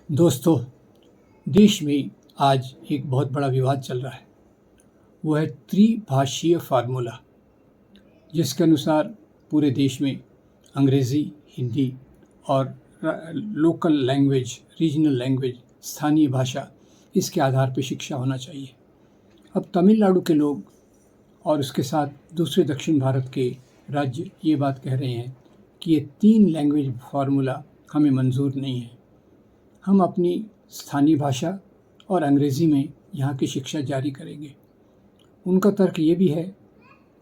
दोस्तों, देश में आज एक बहुत बड़ा विवाद चल रहा है। वो है त्रिभाषीय फार्मूला, जिसके अनुसार पूरे देश में अंग्रेज़ी, हिंदी और लोकल लैंग्वेज, रीजनल लैंग्वेज, स्थानीय भाषा, इसके आधार पर शिक्षा होना चाहिए। अब तमिलनाडु के लोग और उसके साथ दूसरे दक्षिण भारत के राज्य ये बात कह रहे हैं कि ये 3 लैंग्वेज फार्मूला हमें मंजूर नहीं है। हम अपनी स्थानीय भाषा और अंग्रेज़ी में यहाँ की शिक्षा जारी करेंगे। उनका तर्क ये भी है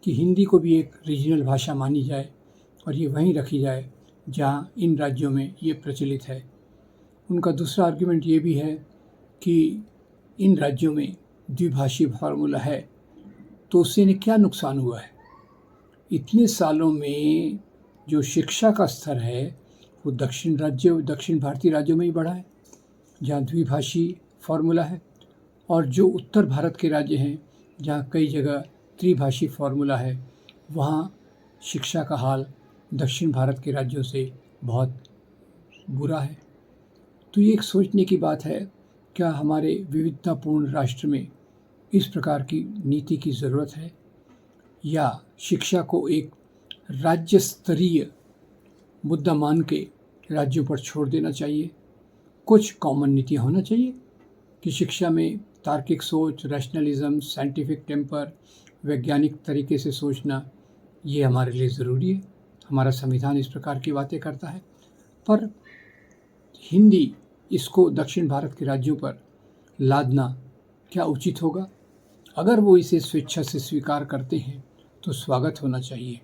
कि हिंदी को भी एक रीजनल भाषा मानी जाए और ये वहीं रखी जाए जहाँ इन राज्यों में ये प्रचलित है। उनका दूसरा आर्गुमेंट ये भी है कि इन राज्यों में द्विभाषी फार्मूला है तो उससे इन्हें क्या नुकसान हुआ है। इतने सालों में जो शिक्षा का स्तर है वो दक्षिण भारतीय राज्यों में ही बढ़ा है जहाँ द्विभाषी फार्मूला है, और जो उत्तर भारत के राज्य हैं जहाँ कई जगह त्रिभाषी फार्मूला है, वहाँ शिक्षा का हाल दक्षिण भारत के राज्यों से बहुत बुरा है। तो ये एक सोचने की बात है, क्या हमारे विविधतापूर्ण राष्ट्र में इस प्रकार की नीति की ज़रूरत है, या शिक्षा को एक राज्य स्तरीय मुद्दा मान के राज्यों पर छोड़ देना चाहिए। कुछ कॉमन नीतियाँ होना चाहिए कि शिक्षा में तार्किक सोच, रैशनलिज्म, साइंटिफिक टेम्पर, वैज्ञानिक तरीके से सोचना, ये हमारे लिए ज़रूरी है। हमारा संविधान इस प्रकार की बातें करता है। पर हिंदी, इसको दक्षिण भारत के राज्यों पर लादना क्या उचित होगा? अगर वो इसे स्वेच्छा से स्वीकार करते हैं तो स्वागत होना चाहिए,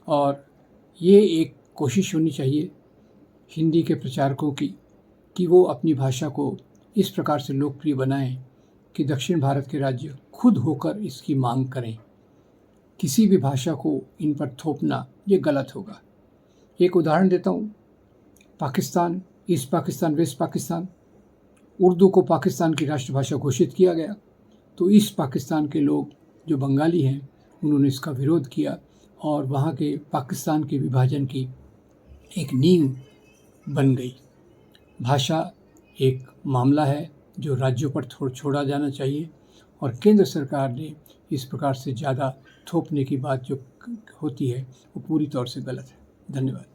और ये एक कोशिश होनी चाहिए हिंदी के प्रचारकों की कि वो अपनी भाषा को इस प्रकार से लोकप्रिय बनाएं कि दक्षिण भारत के राज्य खुद होकर इसकी मांग करें। किसी भी भाषा को इन पर थोपना ये गलत होगा। एक उदाहरण देता हूँ। पाकिस्तान, ईस्ट पाकिस्तान, वेस्ट पाकिस्तान, उर्दू को पाकिस्तान की राष्ट्रभाषा घोषित किया गया तो ईस्ट पाकिस्तान के लोग जो बंगाली हैं उन्होंने इसका विरोध किया और वहाँ के पाकिस्तान के विभाजन की एक नींव बन गई। भाषा एक मामला है जो राज्यों पर छोड़ा जाना चाहिए, और केंद्र सरकार ने इस प्रकार से ज़्यादा थोपने की बात जो होती है वो पूरी तौर से गलत है। धन्यवाद।